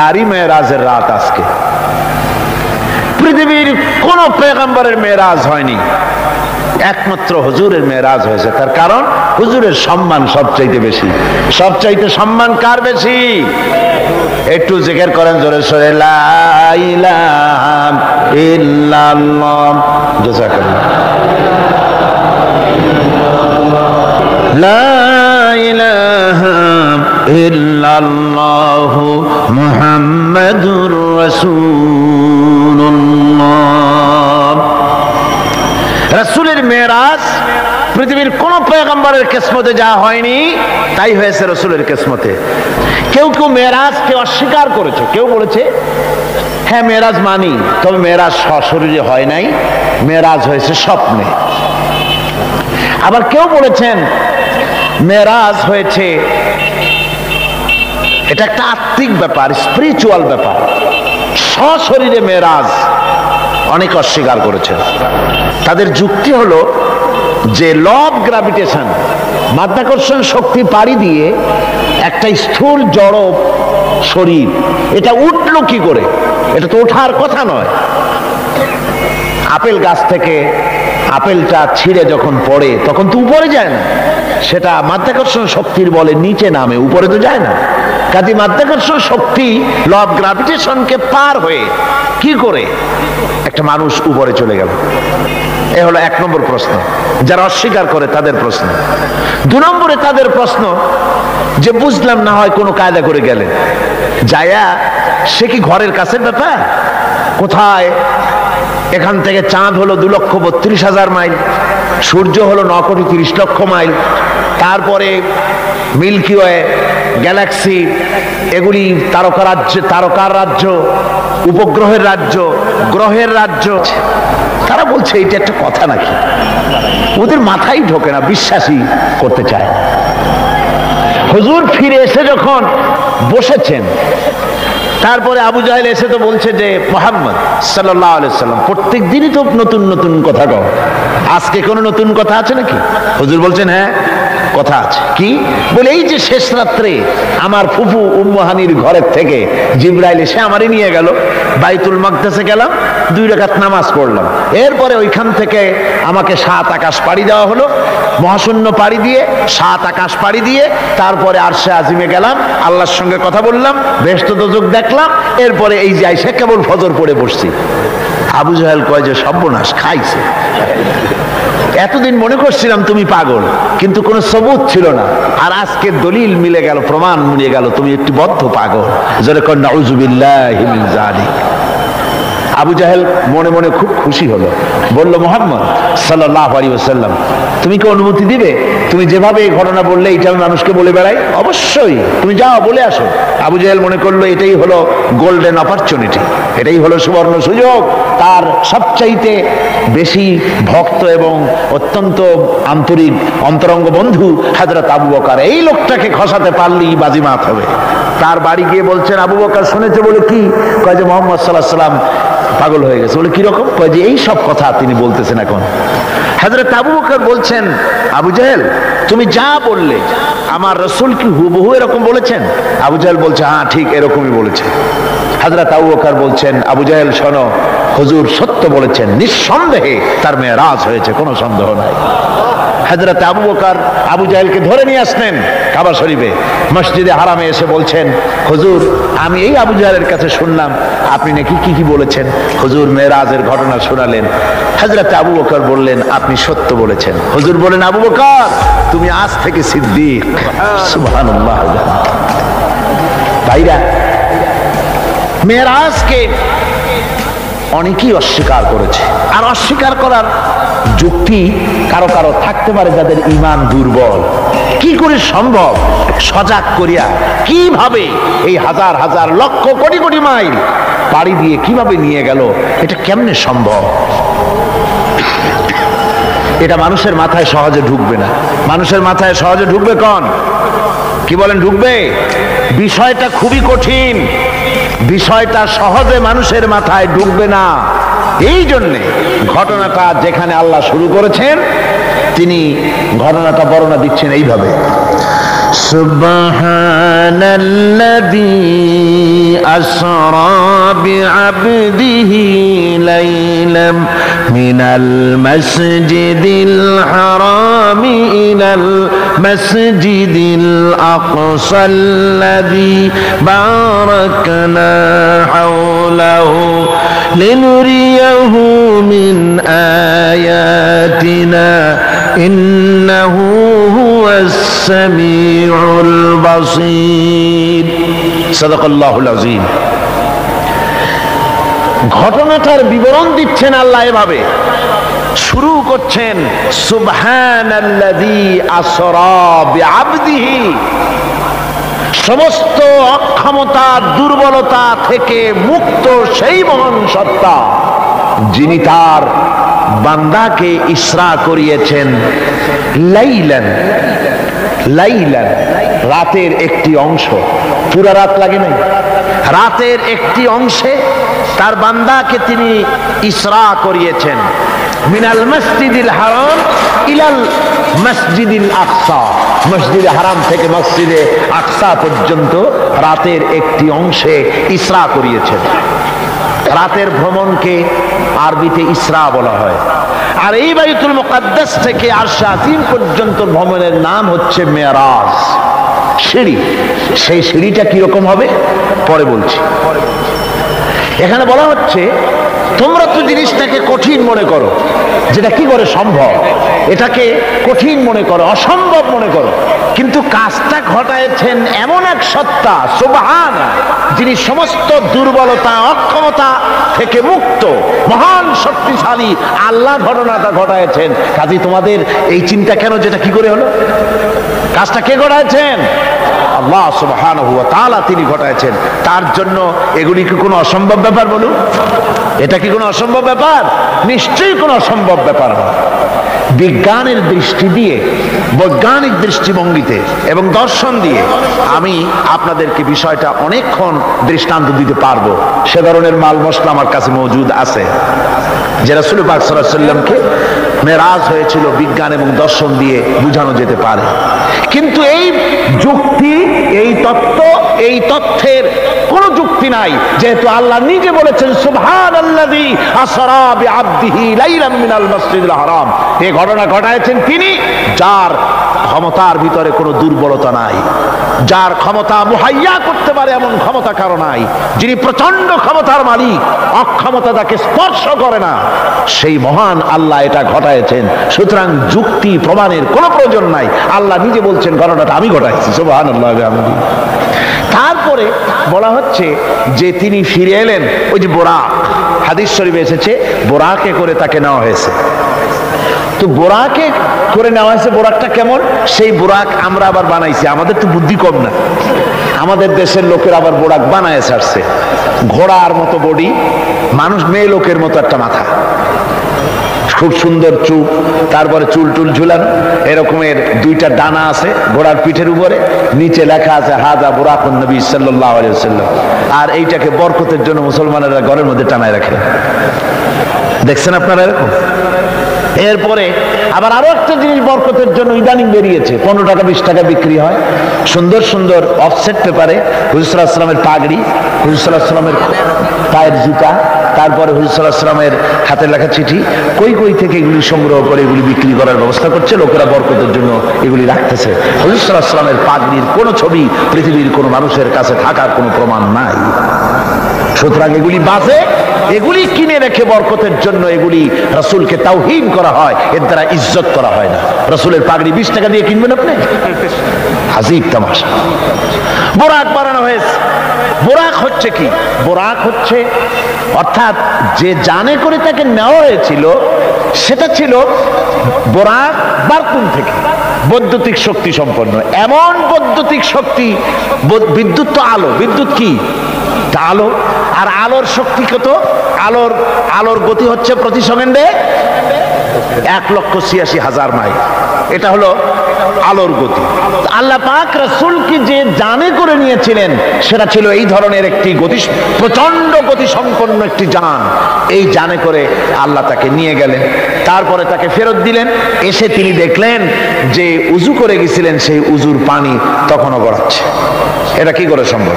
তারই মেরাজের রাত আজকে। পৃথিবীর কোন পয়গম্বরের মেরাজ হয়নি, একমাত্র হুজুরের মেরাজ হয়েছে। তার কারণ হুজুরের সম্মান সবচাইতে বেশি। সবচাইতে সম্মান কার বেশি? একটু জিকির করেন জোরে সোরে, লা ইলাহা ইল্লাল্লাহ। জাযাকাল্লাহ। লা ইলাহা ইল্লাল্লাহ মুহাম্মাদুর রাসূলুল্লাহ। রাসূলের মেরাজ পৃথিবীর কোন পয়গম্বরের কিসমতে যা হয়নি তাই হয়েছে রাসূলের কিসমতে। কেউ কেউ মেরাজকে অস্বীকার করেছে, কেউ বলেছে হ্যাঁ মেরাজ মানি, তবে মেরাজ সশরীরে হয় নাই, মেরাজ হয়েছে স্বপ্নে। আবার কেউ বলেছেন মেরাজ হয়েছে, এটা একটা আত্মিক ব্যাপার, স্পিরিচুয়াল ব্যাপার, সশরীরে মেরাজ। অনেক অস্বীকার করেছে। তাদের যুক্তি হলো যে ল অফ গ্র্যাভিটেশন, মাধ্যাকর্ষণ শক্তি পাড়ি দিয়ে একটা স্থূল জড় শরীর, এটা উঠলো কি করে? এটা তো ওঠার কথা নয়। আপেল গাছ থেকে আপেলটা ছিঁড়ে যখন পড়ে তখন তো উপরে যায় না, সেটা মাধ্যাকর্ষণ শক্তির বলে নিচে নামে, উপরে তো যায় না। কাজে মাধ্যাকর্ষণ শক্তি ল অফ গ্র্যাভিটেশনকে পার হয়ে কি করে একটা মানুষ উপরে চলে গেল? এ হলো এক নম্বর প্রশ্ন, যারা অস্বীকার করে তাদের প্রশ্ন। দু নম্বরে তাদের প্রশ্ন যে বুঝলাম না হয় কোনো কায়দা করে গেলে যায়া, সে কি ঘরের কাছের ব্যাপার? কোথায়? এখান থেকে চাঁদ হলো 2,32,000 মাইল, সূর্য হলো 9,30,00,000 মাইল, তারপরে মিল্কি ওয়ে, গ্যালাক্সি, এগুলি তারকা রাজ্য, তারকার রাজ্য, উপগ্রহের রাজ্য, গ্রহের রাজ্য। তারা বলছে এটা একটা কথা নাকি? ওদের মাথায় ঢোকে না, বিশ্বাসই করতে চায়। হুজুর ফিরে এসে যখন বসেছেন, তারপরে আবু জাহেল এসে তো বলছে যে মুহাম্মদ সাল্লাল্লাহু আলাইহি সাল্লাম প্রত্যেক দিনই তো নতুন নতুন কথা কও, আজকে কোনো নতুন কথা আছে নাকি? হুজুর বলছেন হ্যাঁ কথা আছে। কি বলে? এই যে শেষ রাত্রে আমার ফুফু উম্মু হানির ঘরের থেকে জিবরাইল এসে আমারই নিয়ে গেল, বাইতুল মাকদাসে গেলাম, 2 রাকাত নামাজ পড়লাম, এরপরে ওইখান থেকে আমাকে 7 আকাশ পাড়ি দেওয়া হলো, মহাশূন্য পাড়ি দিয়ে 7 আকাশ পাড়ি দিয়ে তারপরে আরশে আজিমে গেলাম, আল্লাহর সঙ্গে কথা বললাম, বেহেশত দোজখ দেখলাম, এরপরে এই যে আইসা কেবল ফজর পড়ে বসছি। আবু জাহেল কয় যে সর্বনাশ, খাইছে। এতদিন মনে করছিলাম তুমি পাগল, কিন্তু কোনো সবুত ছিল না, আর আজকে দলিল মিলে গেল, প্রমাণ মিলে গেল তুমি একটি বদ্ধ পাগল। যারা কয় নাউযুবিল্লাহি মিন যালিক। আবু জাহেল মনে মনে খুব খুশি হলো, বলল মুহাম্মদ সাল্লাল্লাহু আলাইহি ওয়াসাল্লাম তুমি কি অনুমতি দিবে? তুমি যেভাবে এই ঘটনা বললে এটা আমি মানুষকে বলে বেড়াই, অবশ্যই তুমি যাও বলে আসো। আবু জাহেল মনে করলো এটাই হলো গোল্ডেন অপরচুনিটি, এটাই হলো সুবর্ণ সুযোগ। তার সবচাইতে বেশি ভক্ত এবং অত্যন্ত আন্তরিক অন্তরঙ্গ বন্ধু হযরত আবু বকর, এই লোকটাকে খসাতে পারলেই বাজিমাত হবে। তার বাড়ি গিয়ে বলছেন আবু বকর শুনেছে বলে কি? কয় যে মুহাম্মদ সাল্লাল্লাহু আলাইহি ওয়াসাল্লাম পাগল হয়ে গেছে। বলে কিরকম? কয় যে এই সব কথা তিনি বলতেছেন এখন। হযরত আবু বকর বলছেন আবু জাহেল তুমি যা বললে আমার রাসূল কি হুবহু এরকম বলেছেন? আবু জাহেল বলছে হ্যাঁ ঠিক এরকমই বলেছে। হযরত আবু বকর বলছেন আবু জাহেল শোনো, হুজুর সত্য বলেছেন, নিঃসন্দেহে তার মেরাজ হয়েছে, কোনো সন্দেহ নাই। হযরত আবু বকর আবু জাহেলকে ধরে নিয়ে আসলেন কাবা শরীফে, মসজিদে হারামে এসে বলছেন হুজুর আমি এই আবু জাহেলের কাছে শুনলাম আপনি নাকি কি কি বলেছেন। হুজুর মেরাজের ঘটনা শোনালেন। হযরত আবু বকর বললেন আপনি সত্য বলেছেন। হুজুর বলেন আবু বকর তুমি আজ থেকে সিদ্দিক। সুবহানাল্লাহ। ভাইরা, মেরাজকে অনেকেই অস্বীকার করেছে, আর অস্বীকার করার যুক্তি কারো কারো থাকতে পারে যাদের ঈমান দুর্বল। কি করে সম্ভব? সজাগ করিয়া কিভাবে এই হাজার হাজার লক্ষ কোটি কোটি মাইল পাড়ি দিয়ে কিভাবে নিয়ে গেল, এটা কেমনে সম্ভব? এটা মানুষের মাথায় সহজে ঢুকবে না। মানুষের মাথায় সহজে ঢুকবে কোন? কি বলেন ঢুকবে? বিষয়টা খুবই কঠিন, বিষয়টা সহজে মানুষের মাথায় ঢুকবে না। এই জন্যে ঘটনাটা যেখানে আল্লাহ শুরু করেছেন তিনি ঘটনাটা বর্ণনা দিচ্ছেন এইভাবে, সুবহানাল্লাযী আসরা বিআবদিহি লাইলাম মিনাল মাসজিদিল হারামি ইলাল মাসজিদিল আকসাল্লাযী বারাকনা হাওলাহু লিনুরিয়াহু মিন আয়াতিনা ইন্নাহু হুয়াস সামিউল বাসীর। সাদাকাল্লাহুল আযীম। ঘটনাটার বিবরণ দিচ্ছেন আল্লাহ এভাবে, শুরু করছেন সুবহানাল্লাযী আসরা বিআবদিহি, সমস্ত অক্ষমতা দুর্বলতা থেকে মুক্ত সেই মহান সত্তা যিনি তার বান্দাকে ইসরা করিয়েছেন লাইলান, লাইলান রাতের একটি অংশ, পুরা রাত লাগে নাই, রাতের একটি অংশে তার বান্দাকে তিনি ইসরা করিয়েছেন মিনাল মসজিদিল হারাম ইলাল মসজিদিল আকসা, মসজিদে হারাম থেকে মসজিদে আকসা পর্যন্ত রাতের একটি অংশে ইসরা করিয়েছেন। রাতের ভ্রমণকে আরবিতে ইসরা বলা হয়। আর এই বাইতুল মুকাদ্দাস থেকে আরশে আজিম পর্যন্ত ভ্রমণের নাম হচ্ছে মেরাজ, সিঁড়ি। সেই সিঁড়িটা কিরকম হবে পরে বলছি। এখানে বলা হচ্ছে তোমরা তো জিনিসটাকে কঠিন মনে করো, যেটা কি করে সম্ভব, এটাকে কঠিন মনে করো, অসম্ভব মনে করো, কিন্তু কাজটা ঘটায়ছেন এমন এক সত্তা সুবহান, যিনি সমস্ত দুর্বলতা অক্ষমতা থেকে মুক্ত, মহান শক্তিশালী আল্লাহ ঘটনাটা ঘটায়ছেন। কাজী তোমাদের এই চিন্তা কেন, যেটা কি করে হলো, কাজটা কে ঘটায়ছেন? আল্লাহ সুবহানাহু ওয়া তাআলা তিনি ঘটায়ছেন। তার জন্য এগুলি কি কোনো অসম্ভব ব্যাপার বলুন? এটা কি কোনো অসম্ভব ব্যাপার? নিশ্চয়ই কোনো অসম্ভব ব্যাপার না। বিজ্ঞানের দৃষ্টি দিয়ে, বৈজ্ঞানিক দৃষ্টিভঙ্গিতে এবং দর্শন দিয়ে আমি আপনাদেরকে বিষয়টা অনেকক্ষণ দৃষ্টান্ত দিতে পারবো। সে ধরনের মাল মশলা আমার কাছে মজুদ আছে, যে রাসূল পাক সাল্লাল্লাহু আলাইহি ওয়াসাল্লামকে মেরাজ হয়েছিল বিজ্ঞান এবং দর্শন দিয়ে বুঝানো যেতে পারে। কিন্তু এই যুক্তি, এই তত্ত্ব, এই তথ্যের কোন যুক্তি নাই, যেহেতু আল্লাহ নিজে বলেছেন সুবহানাল্লাযী আসরা বিআবদিহি লাইলাম মিনাল মাসজিদিল হারাম। এই ঘটনা ঘটায়ছেন তিনি, যার ক্ষমতার ভিতরে কোনো দুর্বলতা নাই, যার ক্ষমতা মুহাইয়া করতে পারে এমন ক্ষমতা কারো নাই, যিনি প্রচন্ড ক্ষমতার মালিক, অক্ষমতা তাকে স্পর্শ করে না, সেই মহান আল্লাহ এটা ঘটায়ছেন। সুতরাং যুক্তি প্রমাণের কোনো প্রয়োজন নাই, আল্লাহ নিজে বলছেন ঘটনাটা আমি ঘটাইছি। সুবহানাল্লাহ। তারপরে বলা হচ্ছে যে তিনি ফিরে এলেন, ওই যে বোরাক, হাদিস শরীফে এসেছে বোরাকে করে তাকে নেওয়া হয়েছে। তো বোরাকে করে নেওয়া হয়েছে, বোরাকটা কেমন, সেই বোরাক আমরা আবার বানাইছি, আমাদের তো বুদ্ধি কম না, আমাদের দেশের লোকের আবার বোরাক বানায় ছাড়ছে। ঘোড়ার মতো বডি, মানুষ মেয়ে লোকের মতো একটা মাথা, খুব সুন্দর চুপ, তারপরে চুল টুল ঝুলানো, এরকমের দুইটা ডানা আছে ঘোড়ার পিঠের উপরে, নিচে লেখা আছে হাযা বুরাকুন নবী সাল্লাল্লাহু আলাইহি ওয়াসাল্লাম। আর এইটাকে বরকতের জন্য মুসলমানেরা ঘরের মধ্যে টানায় রাখে, দেখছেন আপনারা এরকম। এরপরে আবার আরো একটা জিনিস বরকতের জন্য ইদানিং বেরিয়েছে, 15 টাকা 20 টাকা বিক্রি হয়, সুন্দর সুন্দর অফসেট পেপারে হুজুর সাল্লাল্লাহু আলাইহি ওয়াসাল্লামের পাগড়ি, হুজুর সাল্লাল্লাহু আলাইহি ওয়াসাল্লামের পায়ের জুতা, তারপরে হুজুর সাল্লাল্লাহু আলাইহি ওয়াসাল্লামের হাতে লেখা চিঠি, কই কই থেকে এগুলি সংগ্রহ করে এগুলি বিক্রি করার ব্যবস্থা করছে, লোকেরা বরকতের জন্য এগুলি রাখতেছে। হুজুর সাল্লাল্লাহু আলাইহি ওয়াসাল্লামের পাগড়ির কোনো ছবি পৃথিবীর কোনো মানুষের কাছে থাকার কোনো প্রমাণ নাই। সুতরাং এগুলি বাজে, এগুলি কিনে রেখে বরকতের জন্য এগুলি রাসূলকে তাওহীন করা হয়, এর দ্বারা ইজ্জত করা হয় না। রাসূলের পাগড়ি 20 টাকা দিয়ে কিনবেন আপনি? আজীব তামাশা। বোরাক বানানো হয়েছে। বোরাক হচ্ছে কি? বোরাক হচ্ছে, অর্থাৎ যে জানে করে তাকে নেওয়া হয়েছিল সেটা ছিল বোরাক বারকুন থেকে, বৈদ্যুতিক শক্তি সম্পন্ন, এমন বৈদ্যুতিক শক্তি, বিদ্যুৎ তো আলো, বিদ্যুৎ কি আলো, আর আলোর শক্তি কত, আলোর গতি হচ্ছে প্রতি সেকেন্ডে 1,86,000 মাইল, এটা হলো আলোর গতি। আল্লাহ পাক রাসূলকে যে জানে করে নিয়েছিলেন সেটা ছিল এই ধরনের একটি গতি, প্রচন্ড গতি সম্পন্ন একটি যান। এই জানে করে আল্লাহ তাকে নিয়ে গেলেন, তারপরে তাকে ফেরত দিলেন। এসে তিনি দেখলেন যে উজু করে গেছিলেন, সেই উজুর পানি তখনও গড়াচ্ছে। এটা কি করে সম্ভব?